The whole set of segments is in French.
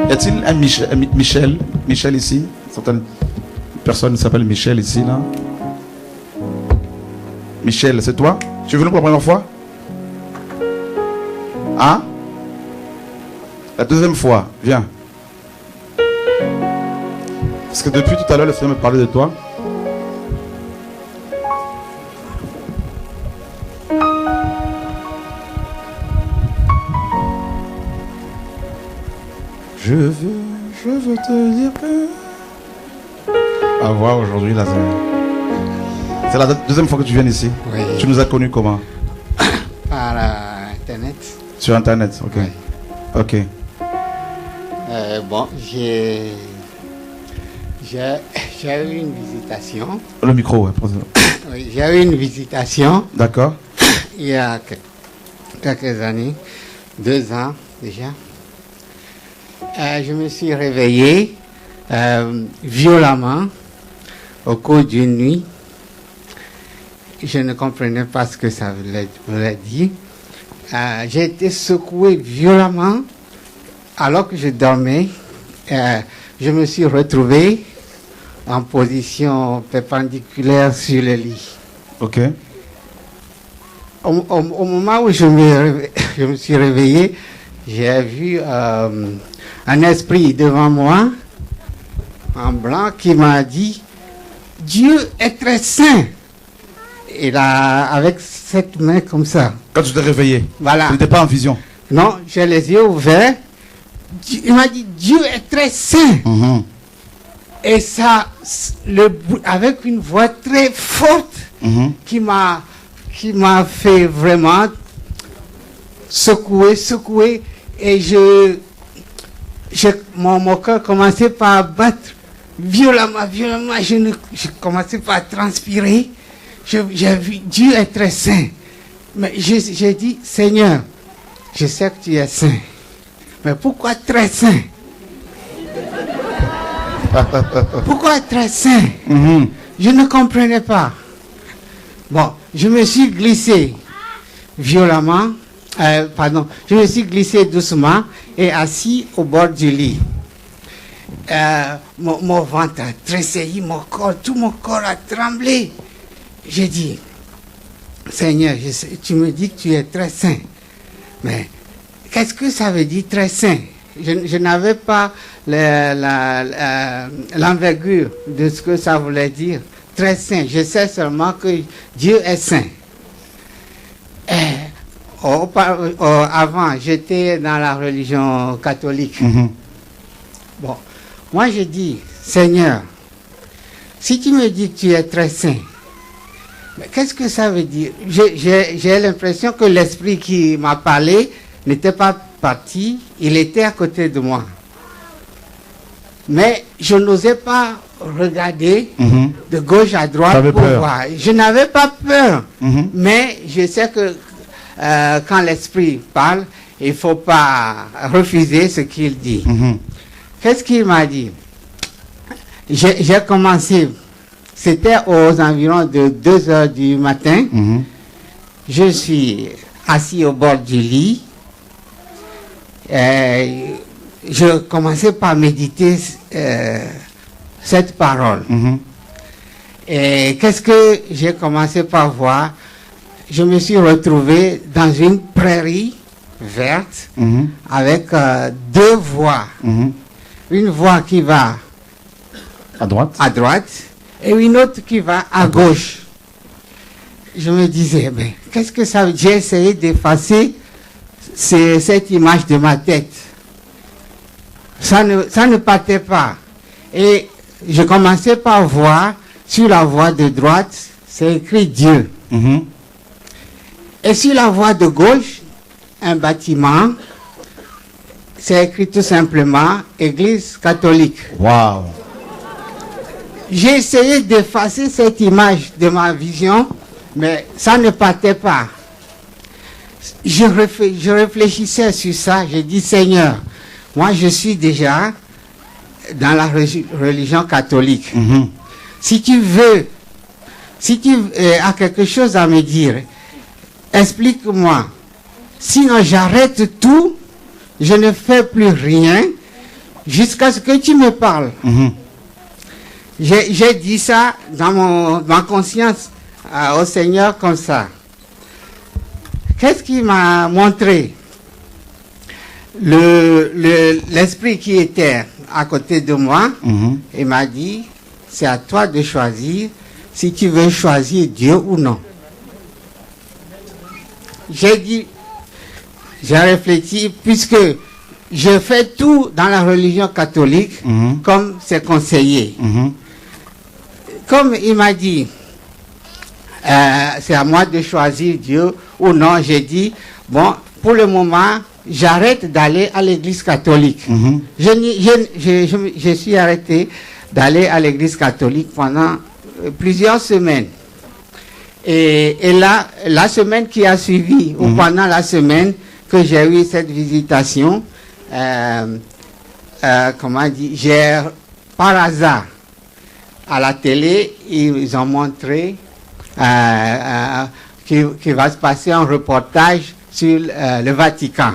Y a-t-il un Michel ici? Certaines personnes s'appellent Michel ici, là. Michel, c'est toi? Tu es venu pour la première fois? Hein? La deuxième fois, viens. Parce que depuis tout à l'heure, le Seigneur me parlait de toi. Je veux te dire que... À voir aujourd'hui, là, c'est la deuxième fois que tu viens ici. Oui. Tu nous as connus comment? Par Internet. Sur Internet, ok. Oui. Ok. Bon, j'ai eu une visitation. Le micro, ouais. Oui, j'ai eu une visitation. D'accord. Il y a quelques années, 2 ans déjà. Je me suis réveillé violemment au cours d'une nuit. Je ne comprenais pas ce que ça voulait dire. J'ai été secoué violemment alors que je dormais. Je me suis retrouvé en position perpendiculaire sur le lit. Ok. Au moment où je me suis réveillé, j'ai vu un esprit devant moi, en blanc, qui m'a dit « Dieu est très saint ». Et là, avec cette main comme ça. Quand tu t'es réveillé, Voilà. tu n'étais pas en vision. Non, j'ai les yeux ouverts. Il m'a dit « Dieu est très saint ». Et ça, avec une voix très forte, qui m'a fait vraiment secouer. Et mon cœur commençait par battre violemment. Je commençais par transpirer. J'ai vu, Dieu est très saint. Mais j'ai dit, Seigneur, je sais que tu es saint. Mais pourquoi très saint? Pourquoi très saint? Je ne comprenais pas. Bon, je me suis glissé violemment. Je me suis glissé doucement et assis au bord du lit. Mon ventre a tressailli, tout mon corps a tremblé. J'ai dit, Seigneur, tu me dis que tu es très saint. Mais qu'est-ce que ça veut dire très saint? Je n'avais pas l'envergure de ce que ça voulait dire. Très saint. Je sais seulement que Dieu est saint. Avant, j'étais dans la religion catholique. Bon, moi je dis, Seigneur, si tu me dis que tu es très saint, mais qu'est-ce que ça veut dire? J'ai l'impression que l'esprit qui m'a parlé n'était pas parti, il était à côté de moi. Mais je n'osais pas regarder de gauche à droite pour voir. Je n'avais pas peur, mais je sais que quand l'esprit parle, il ne faut pas refuser ce qu'il dit. Qu'est-ce qu'il m'a dit? J'ai commencé, c'était aux environs de 2 heures du matin. Je suis assis au bord du lit. Je commençais par méditer cette parole. Et qu'est-ce que j'ai commencé par voir? Je me suis retrouvé dans une prairie verte avec 2 voies. Une voie qui va à droite et une autre qui va à gauche. Je me disais, mais qu'est-ce que ça veut dire? J'ai essayé d'effacer cette image de ma tête. Ça ne partait pas. Et je commençais par voir sur la voie de droite, c'est écrit Dieu. Et sur la voie de gauche, un bâtiment, c'est écrit tout simplement Église catholique. Wow. J'ai essayé d'effacer cette image de ma vision, mais ça ne partait pas. Je réfléchissais sur ça, j'ai dit, Seigneur, moi je suis déjà dans la religion catholique. si tu as quelque chose à me dire, explique-moi. Sinon, j'arrête tout, je ne fais plus rien jusqu'à ce que tu me parles. J'ai dit ça dans ma conscience au Seigneur comme ça. Qu'est-ce qu'il m'a montré? L'esprit qui était à côté de moi, il m'a dit, c'est à toi de choisir si tu veux choisir Dieu ou non. J'ai dit, j'ai réfléchi, puisque je fais tout dans la religion catholique, comme c'est conseillé. Comme il m'a dit, c'est à moi de choisir Dieu ou non, j'ai dit, bon, pour le moment, j'arrête d'aller à l'église catholique. Je suis arrêté d'aller à l'église catholique pendant plusieurs semaines. Et là, la semaine qui a suivi, ou pendant la semaine que j'ai eu cette visitation, comment dire, j'ai, par hasard, à la télé, ils ont montré qu'il va se passer un reportage sur le Vatican.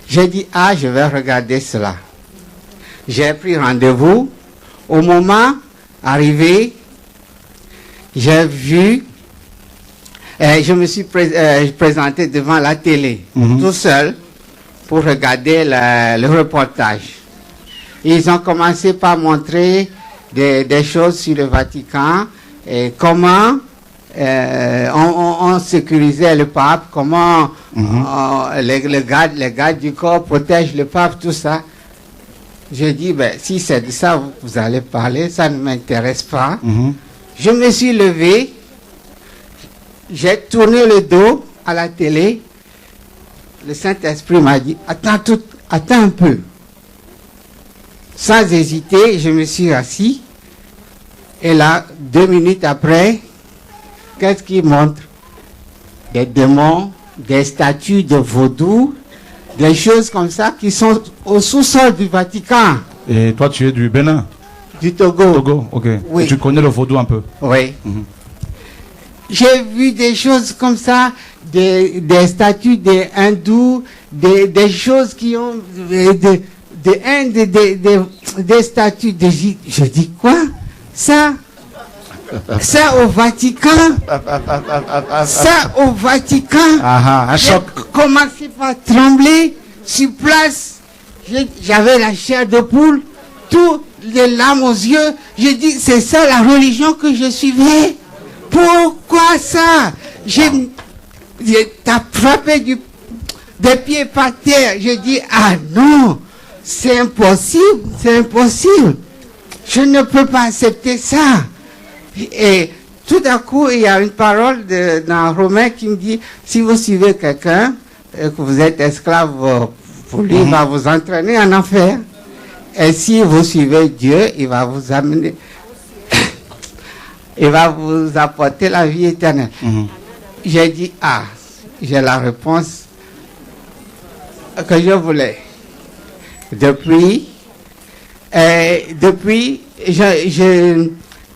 J'ai dit, je vais regarder cela. J'ai pris rendez-vous. Au moment arrivé, j'ai vu, je me suis présenté devant la télé, tout seul, pour regarder le reportage. Ils ont commencé par montrer des choses sur le Vatican, et comment on sécurisait le pape, comment les gardes du corps protègent le pape, tout ça. J'ai dit, si c'est de ça que vous allez parler, ça ne m'intéresse pas. Je me suis levé, j'ai tourné le dos à la télé. Le Saint-Esprit m'a dit, attends un peu. Sans hésiter, je me suis assis. Et là, 2 minutes après, qu'est-ce qu'il montre? Des démons, des statues de vaudou, des choses comme ça qui sont au sous-sol du Vatican. Et toi, tu es du Bénin? Du Togo. Togo, ok. Oui. Et tu connais le vaudou un peu? Oui. J'ai vu des choses comme ça, des statues des hindous, des choses qui ont des statues d'Égypte. Je dis quoi? Ça au Vatican? Ça au Vatican? Un choc. J'ai commencé par trembler sur place. J'avais la chair de poule, toutes les larmes aux yeux. J'ai dit, c'est ça la religion que je suivais? Pourquoi ça? T'as frappé des pieds par terre. J'ai dit, non, c'est impossible, c'est impossible. Je ne peux pas accepter ça. Et tout d'un coup, il y a une parole dans Romain qui me dit, si vous suivez quelqu'un, et que vous êtes esclave pour lui, il va vous entraîner en enfer. Et si vous suivez Dieu, il va vous amener, il va vous apporter la vie éternelle. J'ai dit, j'ai la réponse que je voulais. Depuis,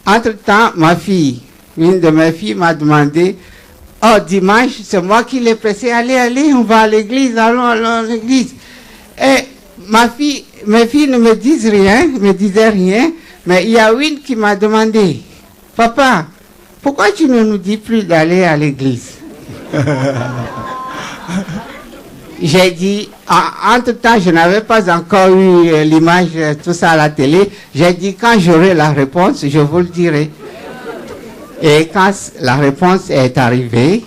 entre-temps, une de mes filles m'a demandé, dimanche, c'est moi qui l'ai pressé, allez, on va à l'église, allons à l'église. Et mes filles ne me disaient rien, mais il y a une qui m'a demandé, papa, pourquoi tu ne nous dis plus d'aller à l'église? J'ai dit, entre-temps, je n'avais pas encore eu l'image, tout ça à la télé. J'ai dit, quand j'aurai la réponse, je vous le dirai. Et quand la réponse est arrivée,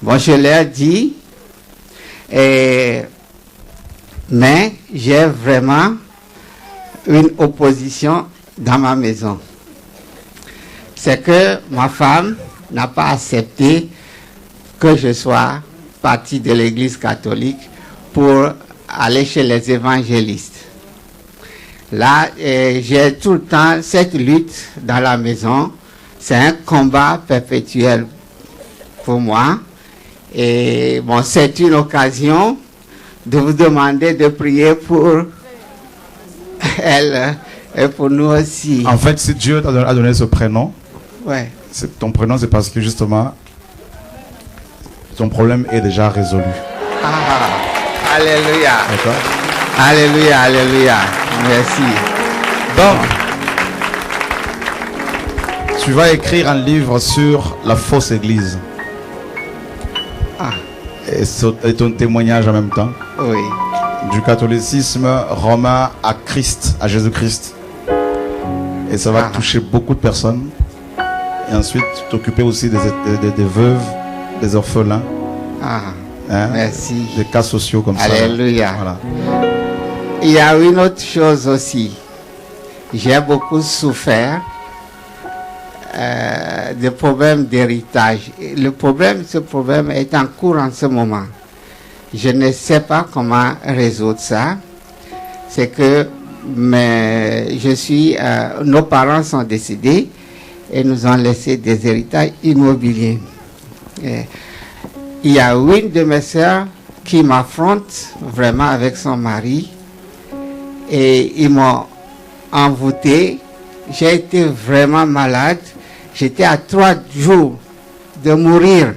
je leur dis, mais j'ai vraiment une opposition dans ma maison. C'est que ma femme n'a pas accepté que je sois partie de l'église catholique pour aller chez les évangélistes. Là, j'ai tout le temps cette lutte dans la maison. C'est un combat perpétuel pour moi. Et c'est une occasion de vous demander de prier pour elle. Et pour nous aussi. En fait, si Dieu a donné ce prénom, Ouais. ton prénom, c'est parce que justement, ton problème est déjà résolu. Ah, alléluia. D'accord? Alléluia, alléluia. Merci. Donc, tu vas écrire un livre sur la fausse église. Ah, Et ton témoignage en même temps. oui. Du catholicisme romain à Christ, à Jésus-Christ. Et ça va toucher beaucoup de personnes. Et ensuite, t'occuper aussi des veuves, des orphelins. Ah, Hein, merci. des cas sociaux comme Alléluia. ça. Voilà. Il y a une autre chose aussi. J'ai beaucoup souffert des problèmes d'héritage. Ce problème est en cours en ce moment. Je ne sais pas comment résoudre ça. C'est que nos parents sont décédés et nous ont laissé des héritages immobiliers. Et il y a une de mes sœurs qui m'affronte vraiment avec son mari et ils m'ont envoûté. J'ai été vraiment malade. J'étais à 3 jours de mourir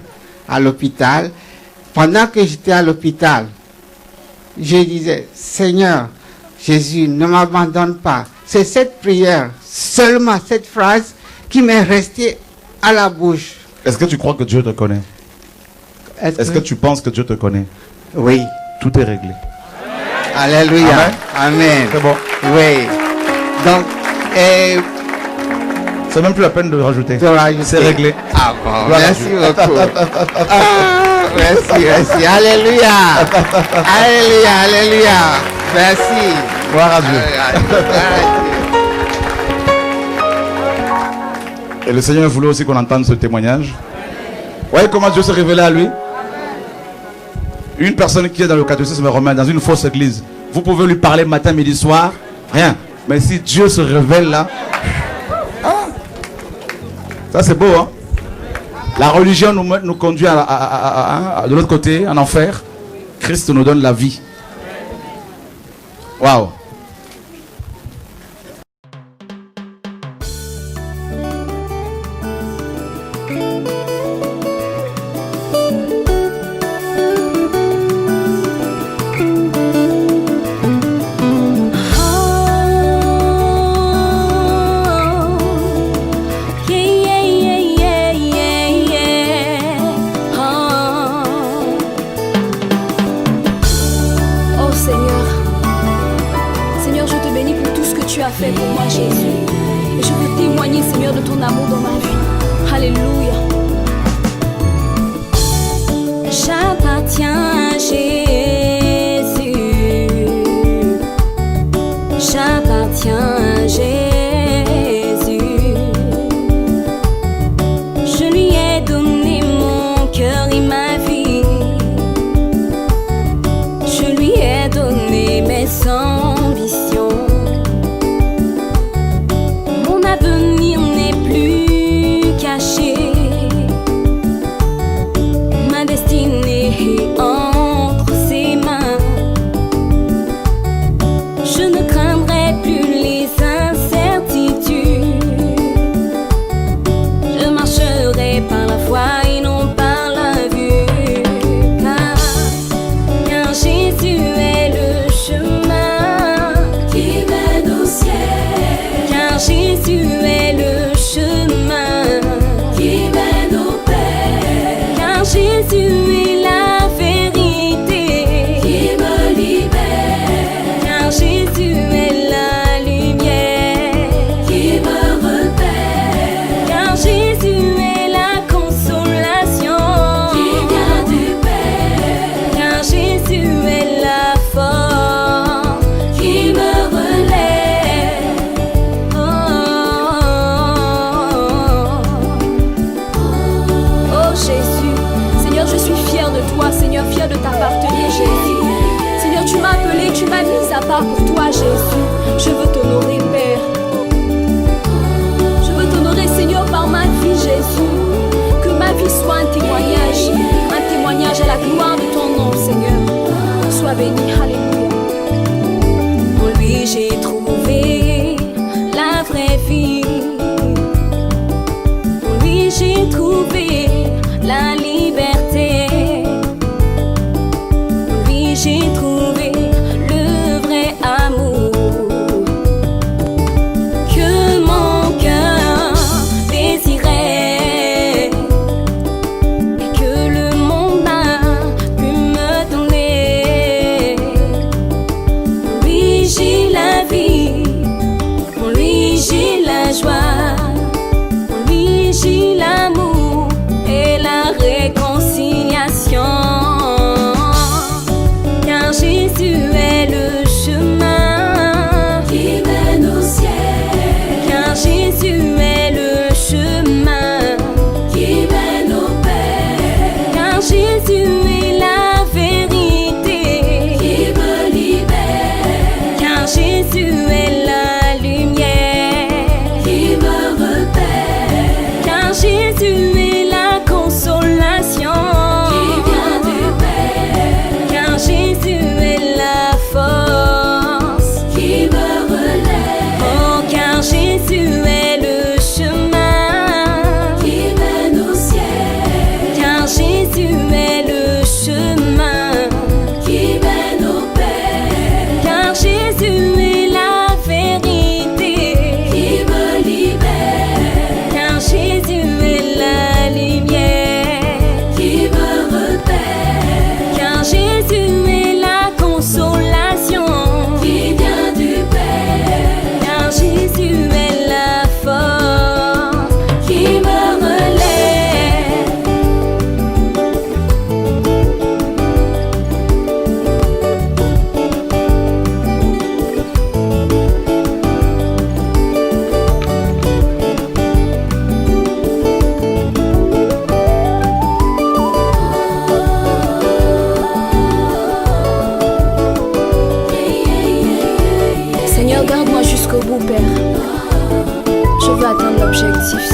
à l'hôpital. Pendant que j'étais à l'hôpital, je disais, Seigneur, Jésus, ne m'abandonne pas. C'est cette prière, seulement cette phrase qui m'est restée à la bouche. Est-ce que tu crois que Dieu te connaît? Est-ce que tu penses que Dieu te connaît? Oui. Tout est réglé. Alléluia. Amen. C'est bon. Oui. Donc, c'est même plus la peine de rajouter. C'est réglé. Ah bon, Voilà. merci beaucoup. Merci. Alléluia. Alléluia, alléluia. Merci. Gloire à Dieu. Et le Seigneur voulait aussi qu'on entende ce témoignage. Voyez comment Dieu s'est révélé à lui. Une personne qui est dans le catholicisme romain, dans une fausse église, vous pouvez lui parler matin, midi, soir, rien. Mais si Dieu se révèle là, ça c'est beau, hein? La religion nous conduit de l'autre côté, en enfer. Christ nous donne la vie. Waouh! Fait pour moi, Jésus. Et je veux témoigner, Seigneur, de ton amour dans ma vie. Alléluia. J'appartiens à Jésus. J'appartiens à Jésus. Je lui ai donné mon cœur et ma vie. Je lui ai donné mes ambitions. Mon avenir n'est plus caché. lui j'ai trouvé la liberté. En lui j'ai trouvé le vrai amour que mon cœur désirait et que le monde n'a pu me donner. En lui j'ai la vie, en lui j'ai la joie, en lui j'ai l'amour et la réconciliation. Car Jésus est le chemin qui mène au ciel. Car Jésus est le chemin qui mène au Père. Car Jésus est la vérité qui me libère. Car Jésus est la lumière qui me repère. Car Jésus est la consolation qui vient du Père. Car Jésus est la force qui me relève. Oh, car Jésus est le chemin qui mène au ciel. Car Jésus est le chemin qui mène au Père. Car Jésus est la vérité qui me libère. Car Jésus est la lumière qui me repère. Car Jésus est la consolation qui vient du Père. Car Jésus est la force qui me relève. Seigneur, garde-moi jusqu'au bout, Père. Je veux atteindre l'objectif,